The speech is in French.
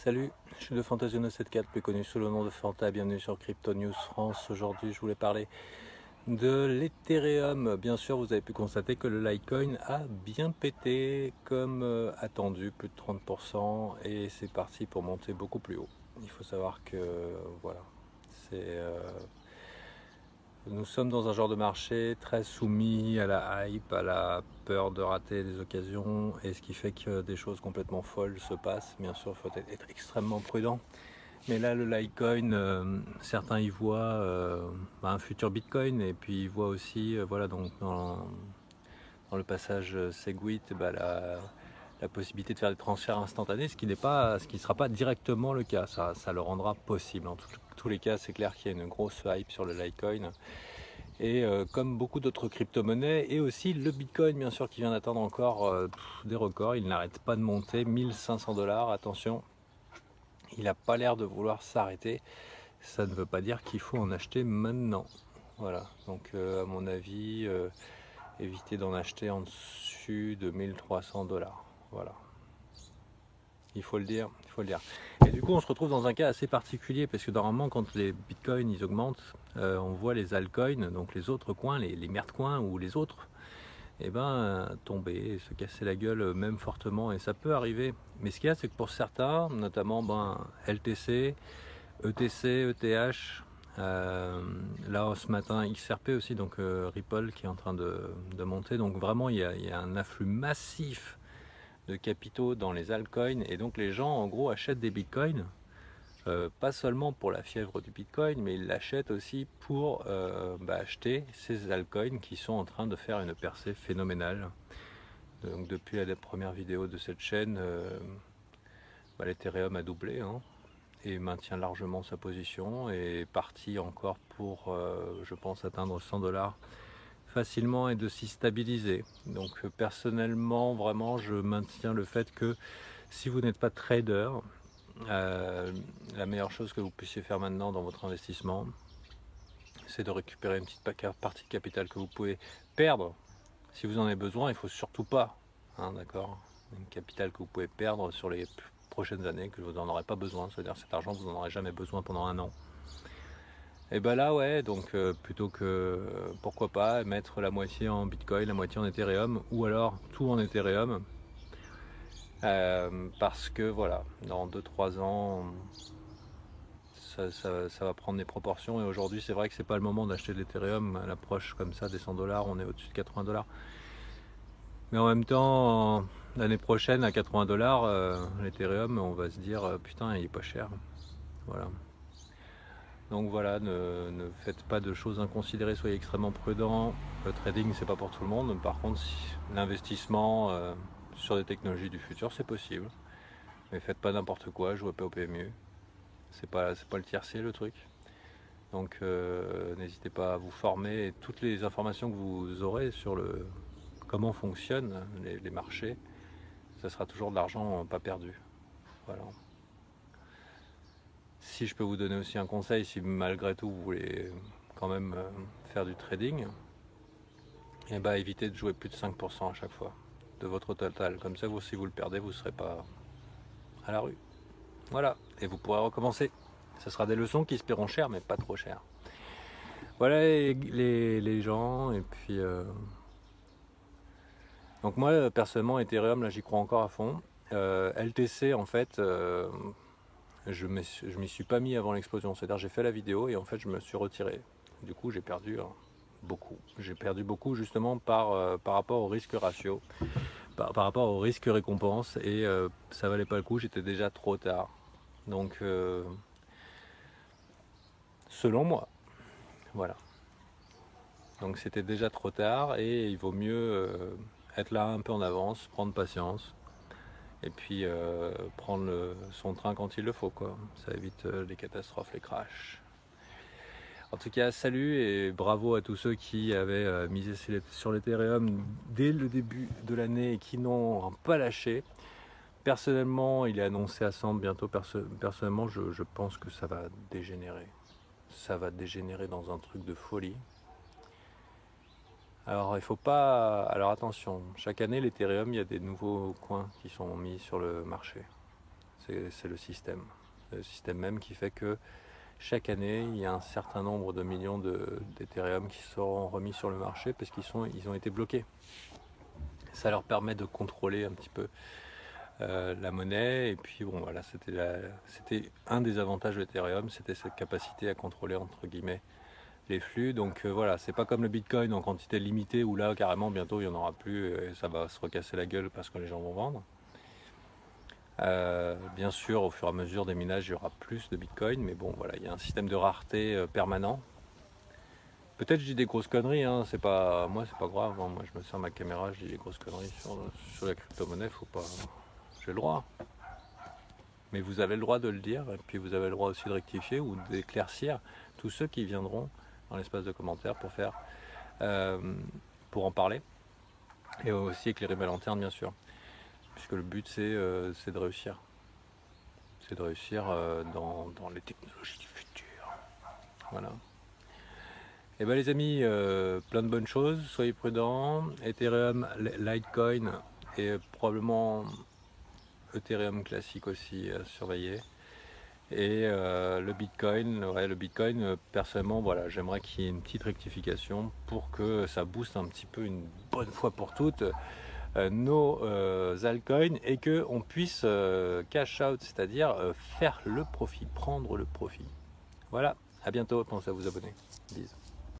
Salut, je suis de Fantasiono74, plus connu sous le nom de Fanta. Bienvenue sur Crypto News France. Aujourd'hui, je voulais parler de l'Ethereum. Bien sûr, vous avez pu constater que le Litecoin a bien pété comme attendu, plus de 30%, et c'est parti pour monter beaucoup plus haut. Il faut savoir que voilà, c'est nous sommes dans un genre de marché très soumis à la hype, à la peur de rater des occasions, et ce qui fait que des choses complètement folles se passent. Bien sûr, il faut être extrêmement prudent. Mais là, le Litecoin, certains y voient un futur Bitcoin, et puis ils voient aussi, voilà, donc dans le passage Segwit, la possibilité de faire des transferts instantanés, ce qui ne sera pas directement le cas. Ça le rendra possible. En tous les cas, c'est clair qu'il y a une grosse hype sur le Litecoin. Et comme beaucoup d'autres crypto-monnaies, et aussi le Bitcoin, bien sûr, qui vient d'atteindre encore des records. Il n'arrête pas de monter, 1500 $, attention. Il n'a pas l'air de vouloir s'arrêter. Ça ne veut pas dire qu'il faut en acheter maintenant. Voilà, donc à mon avis, évitez d'en acheter en dessus de 1300 $. Voilà, il faut le dire, il faut le dire. Et du coup, on se retrouve dans un cas assez particulier, parce que normalement, quand les bitcoins ils augmentent, on voit les altcoins, donc les autres coins, les merdes coins ou les autres, tomber, se casser la gueule même fortement, et ça peut arriver. Mais ce qu'il y a, c'est que pour certains, notamment LTC, ETC, ETH, là ce matin XRP aussi, donc Ripple qui est en train de monter. Donc vraiment il y a un afflux massif de capitaux dans les altcoins, et donc les gens en gros achètent des bitcoins, pas seulement pour la fièvre du bitcoin, mais ils l'achètent aussi pour acheter ces altcoins qui sont en train de faire une percée phénoménale. Donc depuis la première vidéo de cette chaîne, l'Ethereum a doublé, hein, et maintient largement sa position, et est parti encore pour, je pense, atteindre 100 $ facilement et de s'y stabiliser. Donc personnellement, vraiment, je maintiens le fait que si vous n'êtes pas trader, la meilleure chose que vous puissiez faire maintenant dans votre investissement, c'est de récupérer une petite partie de capital que vous pouvez perdre. Si vous en avez besoin, il ne faut surtout pas, hein, d'accord, une capital que vous pouvez perdre sur les prochaines années, que vous n'en aurez pas besoin, c'est-à-dire cet argent vous n'en aurez jamais besoin pendant un an. Et là ouais, donc plutôt que pourquoi pas mettre la moitié en Bitcoin, la moitié en Ethereum, ou alors tout en Ethereum, parce que voilà, dans 2-3 ans ça va prendre des proportions, et aujourd'hui c'est vrai que c'est pas le moment d'acheter de l'Ethereum à l'approche comme ça des 100 $, on est au-dessus de 80 $. Mais en même temps, l'année prochaine à 80 $, l'Ethereum, on va se dire putain, il est pas cher. Voilà. Donc voilà, ne faites pas de choses inconsidérées, soyez extrêmement prudents. Le trading, c'est pas pour tout le monde. Par contre, l'investissement sur des technologies du futur, c'est possible. Mais faites pas n'importe quoi, jouez pas au PMU. C'est pas le tiercé le truc. Donc n'hésitez pas à vous former, et toutes les informations que vous aurez sur comment fonctionnent les marchés, ça sera toujours de l'argent pas perdu. Voilà. Si je peux vous donner aussi un conseil, si malgré tout vous voulez quand même faire du trading, évitez de jouer plus de 5% à chaque fois de votre total. Comme ça, si vous le perdez, vous ne serez pas à la rue. Voilà, et vous pourrez recommencer. Ce sera des leçons qui se paieront cher, mais pas trop cher. Voilà les gens, et puis... Donc moi, personnellement, Ethereum, là, j'y crois encore à fond. LTC, en fait, je m'y suis pas mis avant l'explosion. C'est-à-dire, j'ai fait la vidéo, et en fait, je me suis retiré. Du coup, j'ai perdu beaucoup. J'ai perdu beaucoup, justement, par rapport au risque ratio, par rapport au risque récompense, et ça valait pas le coup, j'étais déjà trop tard. Donc, selon moi, voilà. Donc c'était déjà trop tard, et il vaut mieux être là un peu en avance, prendre patience, et puis prendre son train quand il le faut, quoi. Ça évite les catastrophes, les crashs. En tout cas, salut et bravo à tous ceux qui avaient misé sur l'Ethereum dès le début de l'année et qui n'ont pas lâché. Personnellement, il est annoncé à 100 bientôt. Personnellement, je pense que ça va dégénérer. Ça va dégénérer dans un truc de folie. Alors, il faut pas. Alors, attention, chaque année, l'Ethereum, il y a des nouveaux coins qui sont mis sur le marché. C'est le système. Le système même qui fait que chaque année, il y a un certain nombre de millions d'Ethereum qui seront remis sur le marché parce ils ont été bloqués. Ça leur permet de contrôler un petit peu la monnaie. Et puis bon, voilà, c'était un des avantages de Ethereum, c'était cette capacité à contrôler entre guillemets les flux. Donc voilà, c'est pas comme le Bitcoin en quantité limitée où là carrément bientôt il n'y en aura plus et ça va se recasser la gueule parce que les gens vont vendre. Bien sûr, au fur et à mesure des minages, il y aura plus de Bitcoin, mais bon, voilà, il y a un système de rareté permanent. Peut-être je dis des grosses conneries, hein, c'est pas grave. Hein, moi, je me sers ma caméra, je dis des grosses conneries sur la crypto-monnaie, faut pas, j'ai le droit. Mais vous avez le droit de le dire, et puis vous avez le droit aussi de rectifier ou d'éclaircir tous ceux qui viendront dans l'espace de commentaires pour en parler, et aussi éclairer ma lanterne, bien sûr. Puisque le but c'est de réussir. C'est de réussir dans les technologies du futur. Voilà. Et bien les amis, plein de bonnes choses, soyez prudents. Ethereum, Litecoin et probablement Ethereum classique aussi à surveiller. Et le Bitcoin, personnellement, voilà, j'aimerais qu'il y ait une petite rectification pour que ça booste un petit peu une bonne fois pour toutes nos altcoins et qu'on puisse cash out, c'est-à-dire faire le profit, prendre le profit. Voilà, à bientôt, pensez à vous abonner. Bisous.